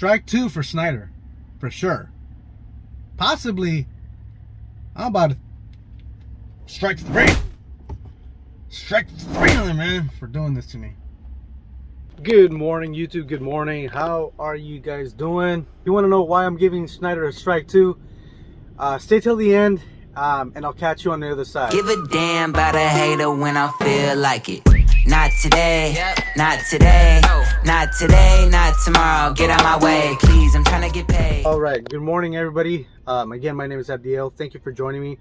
strike 2 for Schneider, for sure. Possibly, I'm about to strike 3. Strike 3 on them, man, for doing this to me. Good morning, YouTube. Good morning. How are you guys doing? You want to know why I'm giving Schneider a strike 2? Stay till the end, and I'll catch you on the other side. Give a damn about a hater when I feel like it. Not today, not today, not today, not tomorrow. Get out my way, please. I'm trying to get paid. All right. Good morning, everybody. Again, my name is Abdiel. Thank you for joining me.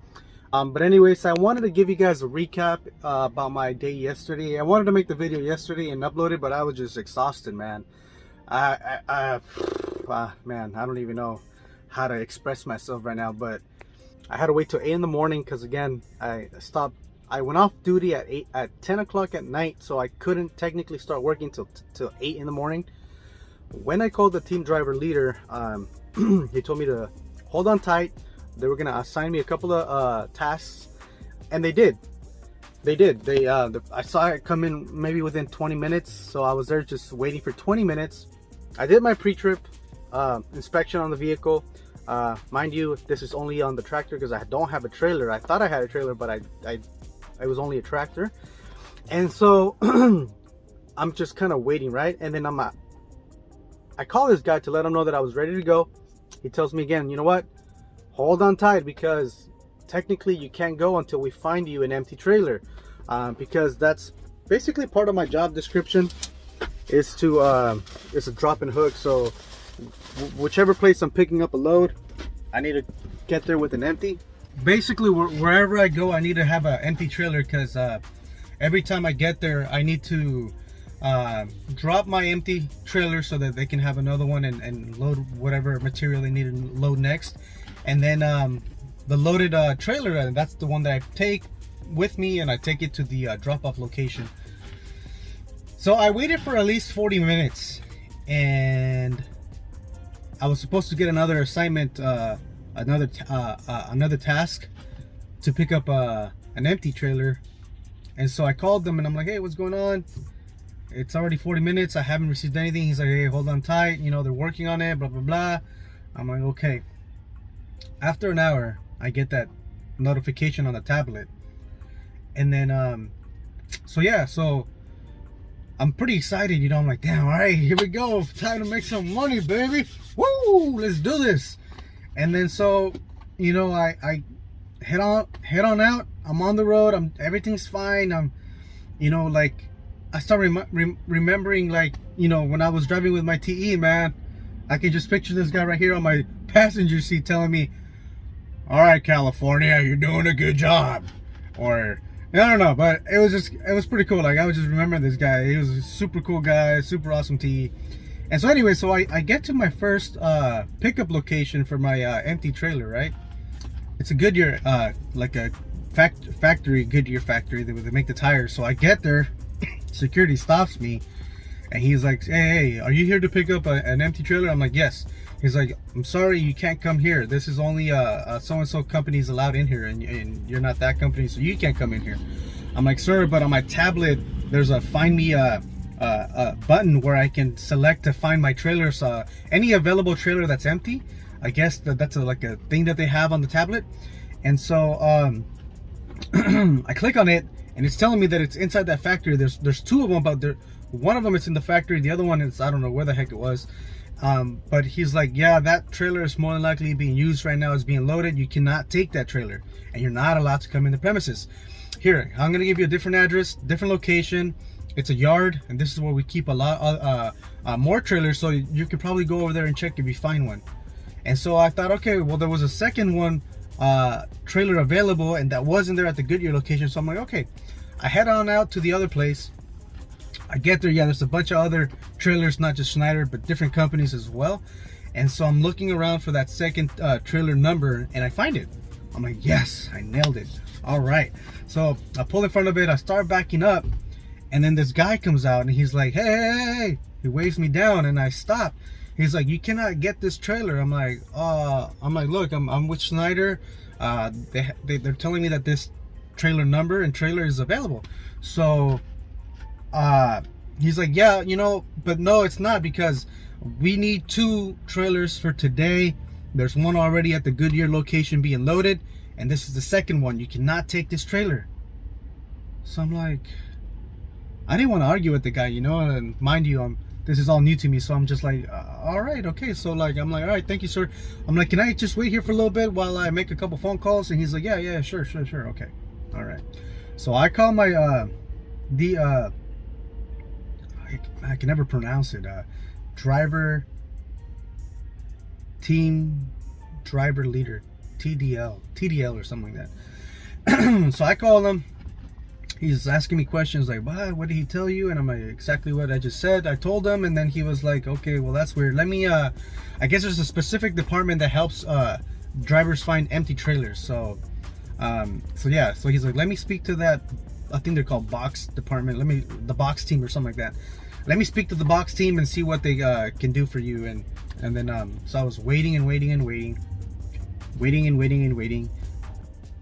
But anyways, I wanted to give you guys a recap about my day yesterday. I wanted to make the video yesterday and upload it, but I was just exhausted, man. Man, I don't even know how to express myself right now, but I had to wait till 8 in the morning because, again, I went off duty at 10 o'clock at night, so I couldn't technically start working till 8 in the morning. When I called the team driver leader, he told me to hold on tight. They were gonna assign me a couple of tasks, and they did. I saw it come in maybe within 20 minutes, so I was there just waiting for 20 minutes. I did my pre-trip inspection on the vehicle. Mind you, this is only on the tractor because I don't have a trailer. I thought I had a trailer, but it was only a tractor. And so I'm just kind of waiting, right? And then I call this guy to let him know that I was ready to go. He tells me again, you know what? Hold on tight, because technically you can't go until we find you an empty trailer, because that's basically part of my job description is to it's a drop and hook. So whichever place I'm picking up a load, I need to get there with an empty. Basically, wherever I go, I need to have an empty trailer, because every time I get there, I need to drop my empty trailer so that they can have another one and load whatever material they need to load next. And then the loaded trailer, that's the one that I take with me, and I take it to the drop-off location. So I waited for at least 40 minutes, and I was supposed to get another assignment, another task to pick up an empty trailer. And so I called them and I'm like, hey, what's going on? It's already 40 minutes. I haven't received anything. He's like, hey, hold on tight. You know, they're working on it, blah, blah, blah. I'm like, okay. After an hour, I get that notification on the tablet. And then, so I'm pretty excited, you know. I'm like, damn, all right, here we go. Time to make some money, baby. Woo, let's do this. And then, so, you know, I head on out. I'm on the road. Everything's fine. I'm, you know, like, I start remembering, like, you know, when I was driving with my TE, man. I can just picture this guy right here on my passenger seat telling me, all right, California, you're doing a good job. Or, I don't know, but it was pretty cool. Like, I was just remembering this guy. He was a super cool guy, super awesome TE. And so anyway, so I get to my first pickup location for my empty trailer, right? It's a Goodyear, like a Goodyear factory. They make the tires. So I get there, security stops me, and he's like, hey, are you here to pick up an empty trailer? I'm like, yes. He's like, I'm sorry, you can't come here. This is only so-and-so companies allowed in here, and you're not that company, so you can't come in here. I'm like, sir, but on my tablet, there's a find me button where I can select to find my trailers, any available trailer that's empty. I guess that's like a thing that they have on the tablet. And so I click on it, and it's telling me that it's inside that factory. There's two of them, but one of them is in the factory, the other one is, I don't know where the heck it was. But he's like, yeah, that trailer is more than likely being used right now. It's being loaded. You cannot take that trailer, and you're not allowed to come in the premises. Here, I'm gonna give you a different address, different location. It's a yard, and this is where we keep a lot more trailers, so you could probably go over there and check if you find one. And so I thought, okay, well, there was a second one trailer available, and that wasn't there at the Goodyear location. So I'm like, okay. I head on out to the other place. I get there, yeah, there's a bunch of other trailers, not just Schneider, but different companies as well. And so I'm looking around for that second trailer number, and I find it. I'm like, yes, I nailed it. All right. So I pull in front of it, I start backing up, and then this guy comes out, and he's like, hey. He waves me down, and I stop. He's like, you cannot get this trailer. I'm like, look, I'm with Schneider. They're telling me that this trailer number and trailer is available. So he's like, yeah, you know, but no, it's not, because we need 2 trailers for today. There's one already at the Goodyear location being loaded, and this is the second one. You cannot take this trailer. So I'm like, I didn't want to argue with the guy, you know, and mind you, this is all new to me, so I'm just like, all right, okay. So like, I'm like, all right, thank you, sir. I'm like, can I just wait here for a little bit while I make a couple phone calls? And he's like, yeah, sure, okay, all right. So I call my I can never pronounce it, team driver leader, TDL or something like that. So I call him. He's asking me questions like, what did he tell you? And I'm like, exactly what I just said. I told him, and then he was like, okay, well, that's weird. Let me, I guess there's a specific department that helps drivers find empty trailers. So yeah, so he's like, let me speak to that, I think they're called box department. The box team or something like that. Let me speak to the box team and see what they can do for you. And then, so I was waiting.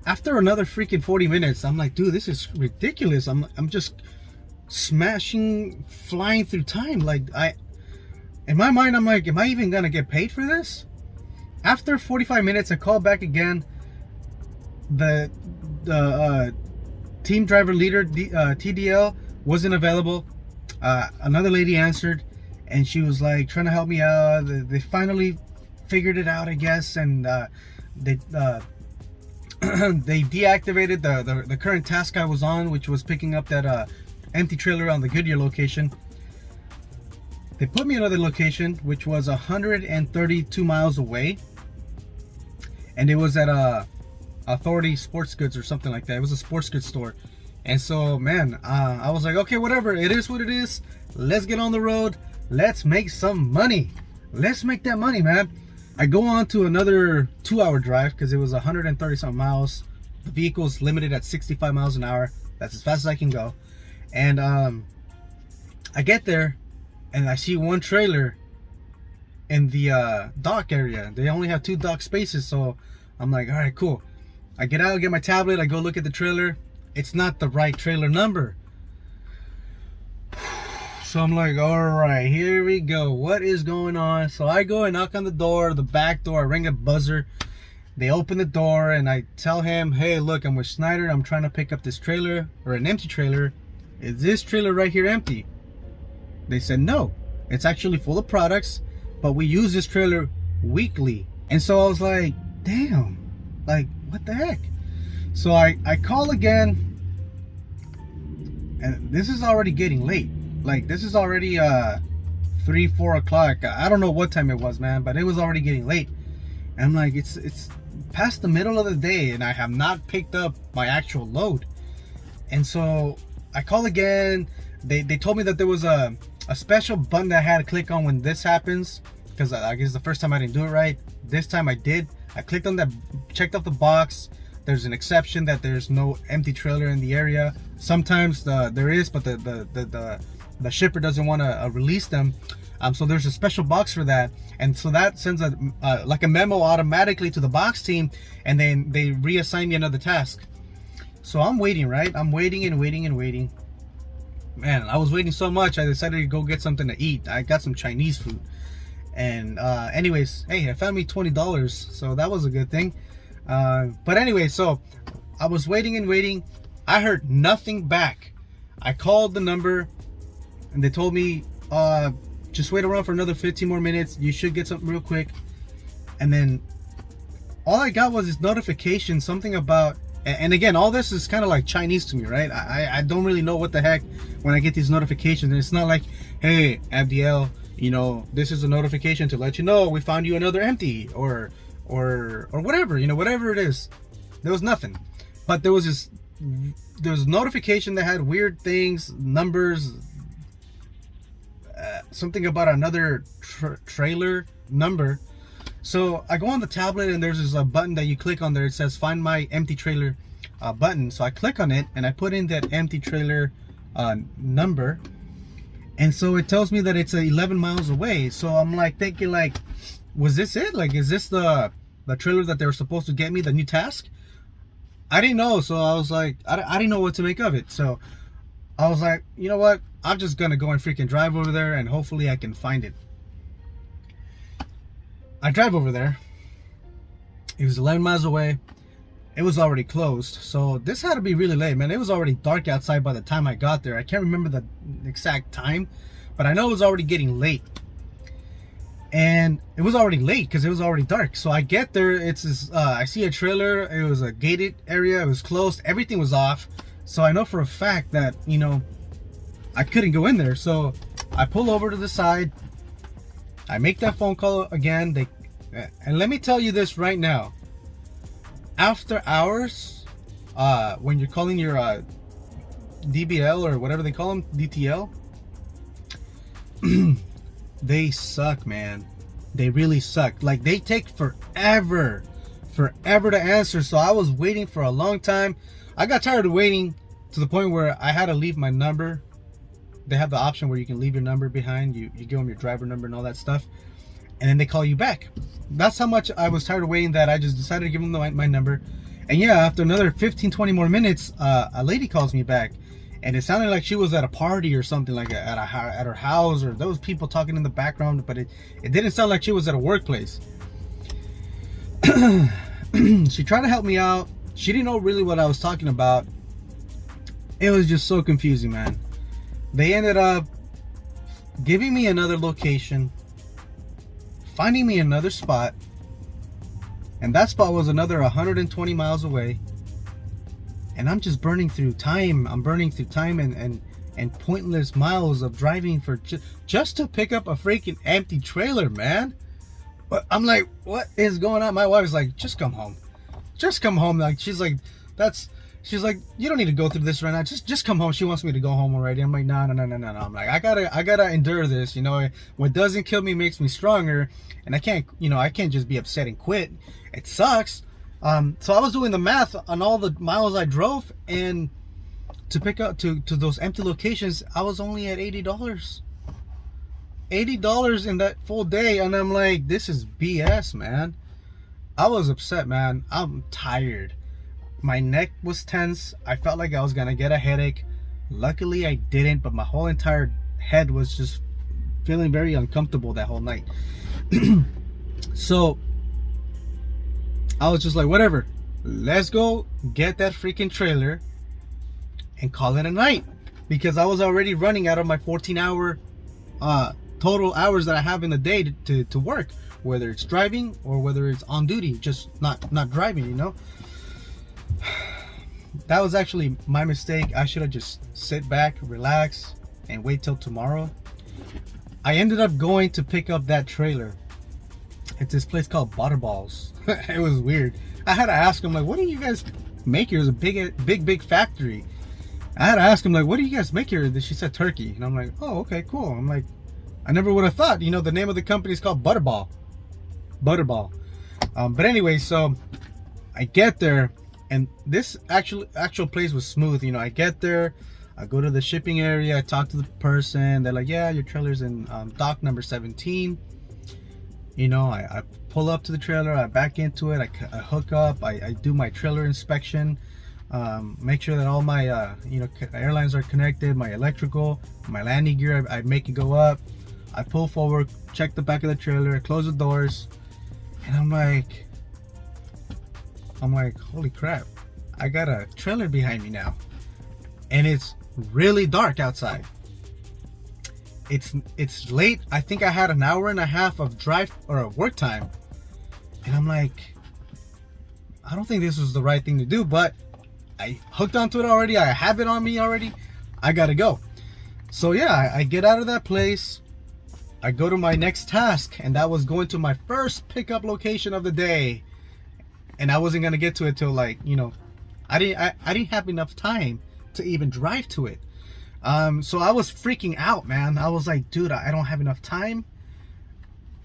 After another freaking 40 minutes, I'm like, dude, this is ridiculous. I'm just flying through time. Like, in my mind, I'm like, am I even gonna get paid for this? After 45 minutes, I call back again. The team driver leader, TDL, wasn't available. Another lady answered, and she was like trying to help me out. They finally figured it out, I guess, and they deactivated the current task I was on, which was picking up that empty trailer on the Goodyear location. They put me another location, which was 132 miles away, and it was at Authority Sports Goods or something like that. It was a sports goods store. And so, man, I was like, okay, whatever, it is what it is. Let's get on the road. Let's make some money. Let's make that money, man. I go on to another 2-hour drive because it was 130 something miles. The vehicle's limited at 65 miles an hour. That's as fast as I can go. And I get there and I see one trailer in the dock area. They only have 2 dock spaces, so I'm like, all right, cool. I get out, get my tablet, I go look at the trailer. It's not the right trailer number. So I'm like, all right, here we go. What is going on? So I go and knock on the door, the back door. I ring a buzzer. They open the door and I tell him, hey, look, I'm with Schneider. I'm trying to pick up this trailer, or an empty trailer. Is this trailer right here empty? They said, no, it's actually full of products, but we use this trailer weekly. And so I was like, damn, like, what the heck? So I call again, and this is already getting late. Like, this is already 3-4 o'clock. I don't know what time it was, man, but it was already getting late. And I'm like, it's past the middle of the day and I have not picked up my actual load. And so I call again. They told me that there was a special button that I had to click on when this happens, because I guess the first time I didn't do it right. This time I did. I clicked on that, checked off the box. There's an exception that there's no empty trailer in the area. Sometimes there is, but the shipper doesn't want to release them. So there's a special box for that, and so that sends like a memo automatically to the box team, and then they reassign me another task. So I'm waiting, right? I'm waiting and waiting and waiting. Man, I was waiting so much, I decided to go get something to eat. I got some Chinese food. And anyways, hey, I found me $20, so that was a good thing. But anyway, so I was waiting and waiting. I heard nothing back. I called the number and they told me, just wait around for another 15 more minutes. You should get something real quick. And then all I got was this notification, something about, and again, all this is kind of like Chinese to me, right? I don't really know what the heck when I get these notifications. And it's not like, hey, Abdiel, you know, this is a notification to let you know we found you another empty, or whatever, you know, whatever it is. There was nothing, but there was a notification that had weird things, numbers, something about another trailer number. So I go on the tablet and there's this button that you click on there. It says find my empty trailer button. So I click on it and I put in that empty trailer number, and so it tells me that it's 11 miles away. So I'm like thinking, like, was this it? Like, is this the trailer that they were supposed to get me, the new task? I didn't know, so I was like, I didn't know what to make of it. So I was like, you know what, I'm just gonna go and freaking drive over there and hopefully I can find it. I drive over there. It was 11 miles away. It was already closed. So this had to be really late, man. It was already dark outside by the time I got there. I can't remember the exact time, but I know it was already getting late. And it was already late because it was already dark. So I get there. It's this, I see a trailer. It was a gated area. It was closed. Everything was off. So I know for a fact that, you know, I couldn't go in there. So I pull over to the side. I make that phone call again. And let me tell you this right now. After hours, when you're calling your DBL or whatever they call them, DTL, they suck, man. They really suck. Like, they take forever to answer. So I was waiting for a long time. I got tired of waiting to the point where I had to leave my number. They have the option where you can leave your number behind. You give them your driver number and all that stuff, and then they call you back. That's how much I was tired of waiting that I just decided to give them my number. And yeah, after another 15-20 more minutes, a lady calls me back. And it sounded like she was at a party or something, like at her house, or those people talking in the background, but it didn't sound like she was at a workplace. She tried to help me out. She didn't know really what I was talking about. It was just so confusing, man. They ended up giving me another location, finding me another spot, and that spot was another 120 miles away. And I'm just burning through time. I'm burning through time and pointless miles of driving for just to pick up a freaking empty trailer, man. But I'm like, what is going on? My wife's like, just come home. Just come home. Like, she's like, you don't need to go through this right now. Just come home. She wants me to go home already. I'm like, no. I'm like, I gotta endure this. You know, what doesn't kill me makes me stronger. And I can't just be upset and quit. It sucks. So I was doing the math on all the miles I drove, and to pick up to those empty locations, I was only at $80. $80 in that full day, and I'm like, this is BS, man. I was upset, man. I'm tired. My neck was tense. I felt like I was gonna get a headache. Luckily, I didn't, but my whole entire head was just feeling very uncomfortable that whole night. So I was just like, whatever, let's go get that freaking trailer and call it a night, because I was already running out of my 14-hour total hours that I have in the day to work, whether it's driving or whether it's on duty, just not driving, you know. That was actually my mistake. I should have just sit back, relax, and wait till tomorrow. I ended up going to pick up that trailer. It's this place called Butterballs. It was weird. I had to ask him, like, what do you guys make here? It's a big factory. I had to ask him, like, what do you guys make here? She said turkey. And I'm like, oh, okay, cool. I'm like, I never would have thought, you know, the name of the company is called Butterball. But anyway, so I get there, and this actual place was smooth. You know, I get there, I go to the shipping area, I talk to the person. They're like, yeah, your trailer's in dock number 17. You know, I pull up to the trailer, I back into it, I hook up, I do my trailer inspection, make sure that all my airlines are connected, my electrical, my landing gear, I make it go up. I pull forward, check the back of the trailer, close the doors, and I'm like, holy crap, I got a trailer behind me now, and it's really dark outside. It's late. I think I had an hour and a half of drive or work time, and I'm like, I don't think this was the right thing to do, but I hooked onto it already. I have it on me already. I gotta go. So yeah, I get out of that place. I go to my next task, and that was going to my first pickup location of the day, and I wasn't gonna get to it till, like, you know, I didn't have enough time to even drive to it. So I was freaking out, man. I was like, dude, I don't have enough time.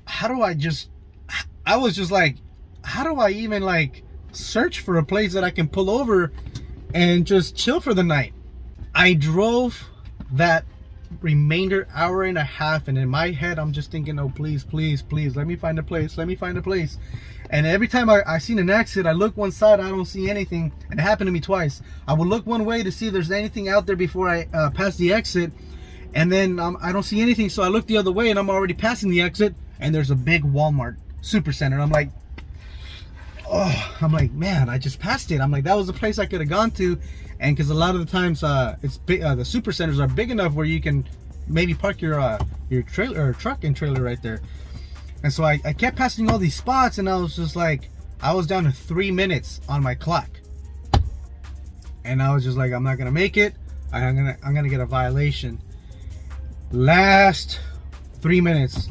I was just like, how do I even, like, search for a place that I can pull over and just chill for the night? I drove that remainder hour and a half, and in my head I'm just thinking, oh, please, let me find a place. And every time I seen an exit, I look one side, I don't see anything. And it happened to me twice. I would look one way to see if there's anything out there before I pass the exit, and then I don't see anything, so I look the other way, and I'm already passing the exit, and there's a big Walmart Super Center. I'm like, oh, I'm like, man, I just passed it. I'm like, that was the place I could have gone to. And because a lot of the times it's big, the Super Centers are big enough where you can maybe park your trailer or truck and trailer right there. And so I kept passing all these spots, and I was just like, I was down to 3 minutes on my clock, and I was just like, I'm not gonna make it. I'm gonna get a violation. Last 3 minutes,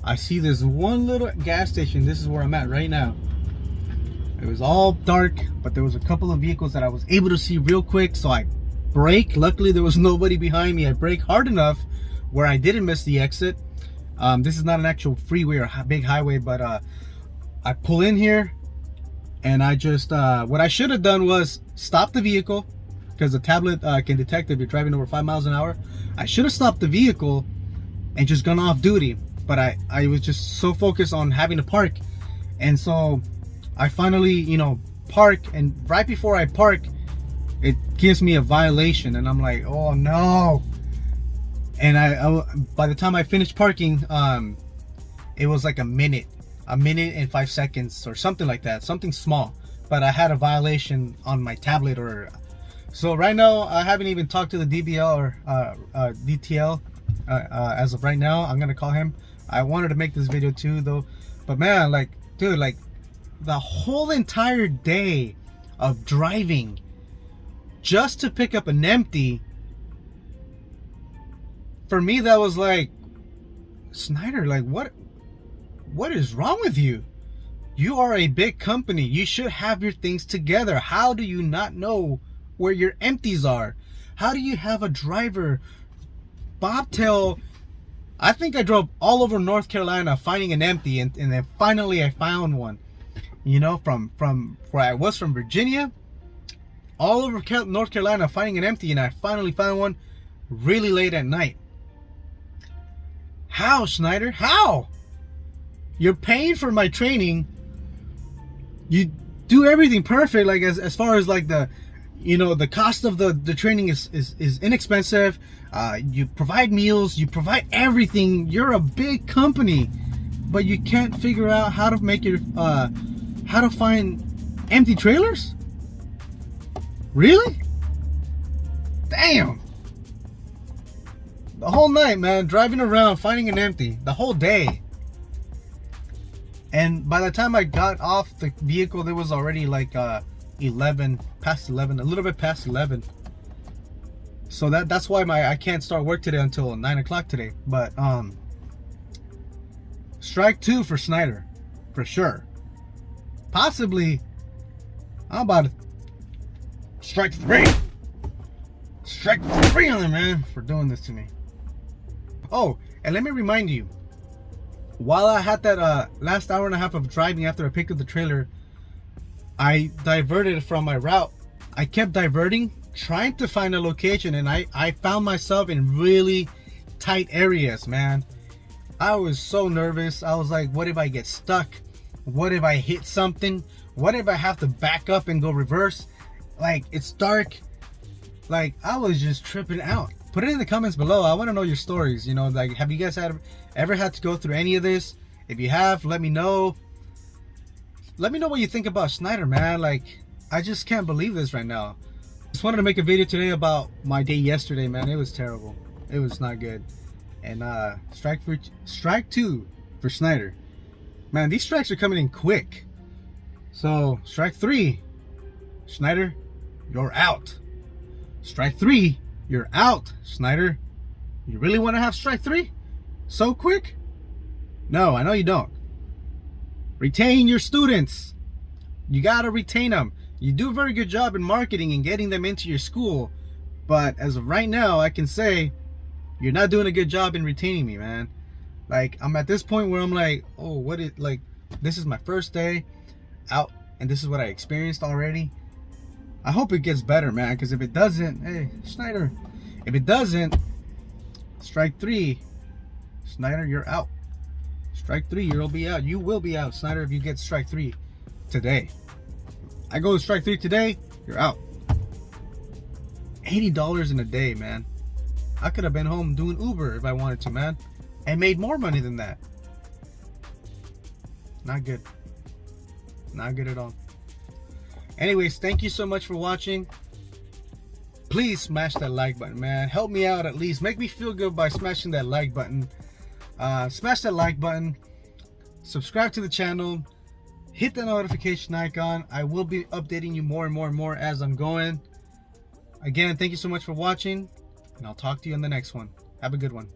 I see this one little gas station. This is where I'm at right now. It was all dark, but there was a couple of vehicles that I was able to see real quick, so I brake. Luckily there was nobody behind me. I brake hard enough where I didn't miss the exit. This is not an actual freeway or big highway, but I pull in here, and I just what I should have done was stop the vehicle, because the tablet can detect if you're driving over 5 miles an hour. I should have stopped the vehicle and just gone off duty, but I was just so focused on having to park. And so I finally, you know, park, and right before I park, it gives me a violation, and I'm like, oh no. And I by the time I finished parking, it was like a minute and 5 seconds or something like that, something small, but I had a violation on my tablet. Or so right now I haven't even talked to the DBL or DTL as of right now. I'm gonna call him. I wanted to make this video too though, but man, like, dude, like the whole entire day of driving just to pick up an empty, for me that was like, Schneider, like what is wrong with you? You are a big company. You should have your things together. How do you not know where your empties are? How do you have a driver bobtail? I think I drove all over North Carolina finding an empty, and then finally I found one. You know, from where I was, from Virginia, all over North Carolina finding an empty, and I finally found one really late at night. How, Schneider? How? You're paying for my training. You do everything perfect, like as far as like the, you know, the cost of the training is inexpensive. You provide meals, you provide everything. You're a big company, but you can't figure out how to make your how to find empty trailers? Really? Damn. The whole night, man, driving around finding an empty, the whole day. And by the time I got off the vehicle, there was already like 11, past 11, a little bit past 11. So that's why I can't start work today until 9 o'clock today. But strike 2 for Schneider, for sure. Possibly, I'm about to strike 3. Strike 3 on them, man, for doing this to me. Oh, and let me remind you, while I had that last hour and a half of driving after I picked up the trailer, I diverted from my route. I kept diverting, trying to find a location, and I found myself in really tight areas, man. I was so nervous. I was like, what if I get stuck? What if I hit something? What if I have to back up and go reverse? Like, it's dark. Like, I was just tripping out. Put it in the comments below. I want to know your stories. You know, like, have you guys ever had to go through any of this? If you have, let me know. Let me know what you think about Schneider, man. Like, I just can't believe this right now. Just wanted to make a video today about my day yesterday, man. It was terrible. It was not good. And strike 2 for Schneider. Man, these strikes are coming in quick. So, strike 3, Schneider, you're out. Strike 3, you're out, Schneider. You really want to have strike 3 so quick? No, I know you don't. Retain your students. You gotta retain them. You do a very good job in marketing and getting them into your school, but as of right now, I can say you're not doing a good job in retaining me, man. Like, I'm at this point where I'm like, oh, this is my first day out, and this is what I experienced already. I hope it gets better, man, because if it doesn't, hey, Schneider, if it doesn't, strike 3, Schneider, you're out. Strike 3, you'll be out. You will be out, Schneider, if you get strike 3 today. I go to strike 3 today, you're out. $80 in a day, man. I could have been home doing Uber if I wanted to, man, and made more money than that. Not good. Not good at all. Anyways, thank you so much for watching. Please smash that like button, man. Help me out at least. Make me feel good by smashing that like button. Smash that like button. Subscribe to the channel. Hit the notification icon. I will be updating you more and more as I'm going. Again, thank you so much for watching, and I'll talk to you in the next one. Have a good one.